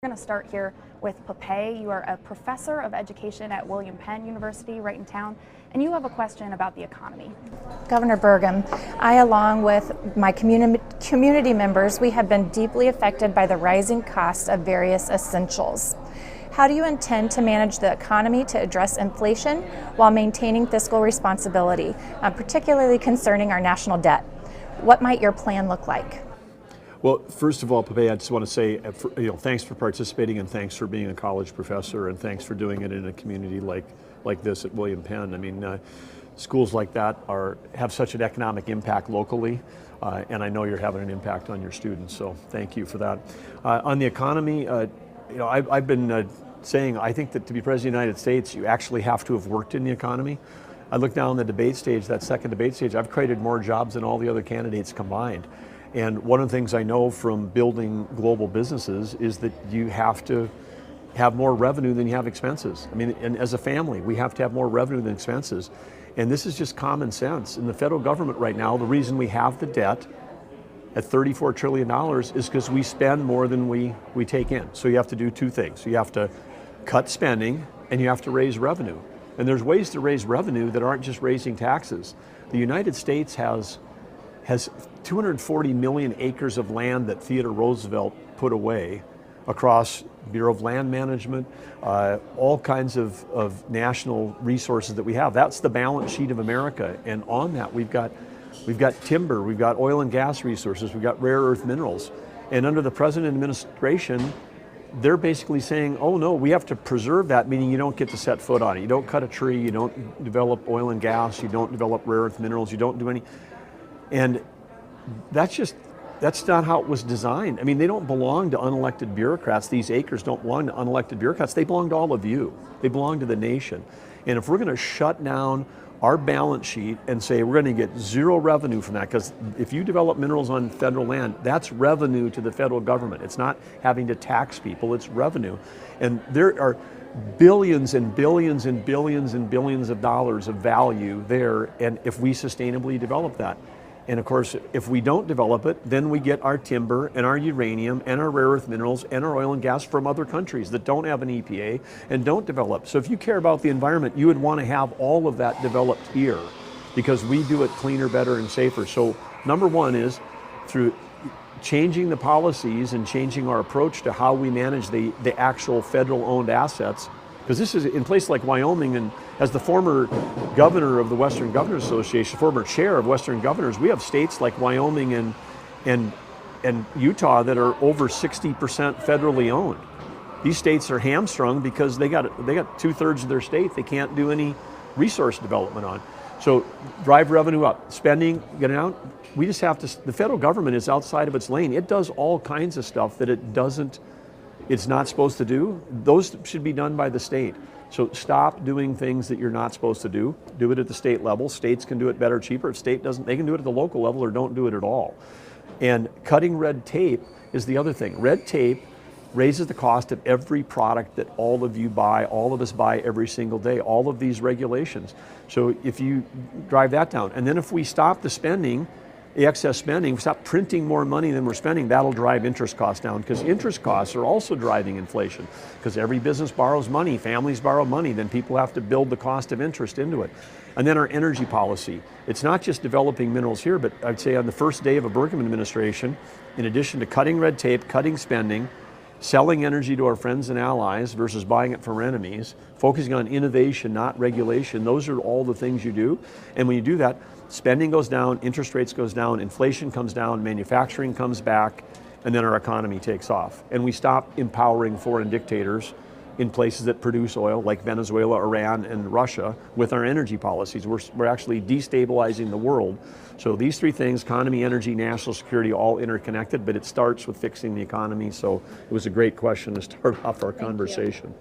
We're going to start here with Popay. You are a professor of education at William Penn University right in town, and you have a question about the economy. Governor Burgum, I, along with my community members, we have been deeply affected by the rising cost of various essentials. How do you intend to manage the economy to address inflation while maintaining fiscal responsibility, particularly concerning our national debt? What might your plan look like? Well, first of all, Popay, I just want to say, thanks for participating, and thanks for being a college professor, and thanks for doing it in a community like this at William Penn. I mean, schools like that have such an economic impact locally, and I know you're having an impact on your students. So thank you for that. On the economy, I've been saying I think that to be president of the United States, you actually have to have worked in the economy. I look down the debate stage, that second debate stage. I've created more jobs than all the other candidates combined. And one of the things I know from building global businesses is that you have to have more revenue than you have expenses. I mean, and as a family, we have to have more revenue than expenses. And this is just common sense. In the federal government right now, the reason we have the debt at $34 trillion is because we spend more than we take in. So you have to do two things. You have to cut spending and you have to raise revenue. And there's ways to raise revenue that aren't just raising taxes. The United States has 240 million acres of land that Theodore Roosevelt put away across Bureau of Land Management, all kinds of national resources that we have. That's the balance sheet of America, and on that we've got timber, we've got oil and gas resources, we've got rare earth minerals. And under the present administration, they're basically saying, oh no, we have to preserve that, meaning you don't get to set foot on it. You don't cut a tree, you don't develop oil and gas, you don't develop rare earth minerals, you don't do any. And that's not how it was designed. I mean, they don't belong to unelected bureaucrats. These acres don't belong to unelected bureaucrats. They belong to all of you. They belong to the nation. And if we're going to shut down our balance sheet and say we're going to get zero revenue from that, because if you develop minerals on federal land, that's revenue to the federal government. It's not having to tax people, it's revenue. And there are billions and billions and billions and billions of dollars of value there, and if we sustainably develop that. And of course, if we don't develop it, then we get our timber and our uranium and our rare earth minerals and our oil and gas from other countries that don't have an EPA and don't develop. So if you care about the environment, you would want to have all of that developed here because we do it cleaner, better, and safer. So number one is through changing the policies and changing our approach to how we manage the actual federal-owned assets. Because this is in places like Wyoming, and as the former governor of the Western Governors Association, former chair of Western Governors, we have states like Wyoming and Utah that are over 60% federally owned. These states are hamstrung because they got 2/3 of their state they can't do any resource development on. So drive revenue up, spending, get it out. We just have to, the federal government is outside of its lane. It does all kinds of stuff that it's not supposed to do. Those should be done by the state. So stop doing things that you're not supposed to do. Do it at the state level. States can do it better, cheaper. If state doesn't, they can do it at the local level or don't do it at all. And cutting red tape is the other thing. Red tape raises the cost of every product that all of you buy, all of us buy every single day, all of these regulations. So if you drive that down, and then if we stop the spending, the excess spending, we stop printing more money than we're spending, that'll drive interest costs down, because interest costs are also driving inflation. Because every business borrows money, families borrow money, then people have to build the cost of interest into it. And then our energy policy. It's not just developing minerals here, but I'd say on the first day of a Burgum administration, in addition to cutting red tape, cutting spending, selling energy to our friends and allies versus buying it from our enemies, focusing on innovation, not regulation, those are all the things you do. And when you do that, spending goes down, interest rates goes down, inflation comes down, manufacturing comes back, and then our economy takes off. And we stop empowering foreign dictators in places that produce oil, like Venezuela, Iran, and Russia, with our energy policies. We're actually destabilizing the world. So these three things, economy, energy, national security, all interconnected, but it starts with fixing the economy. So it was a great question to start off our conversation.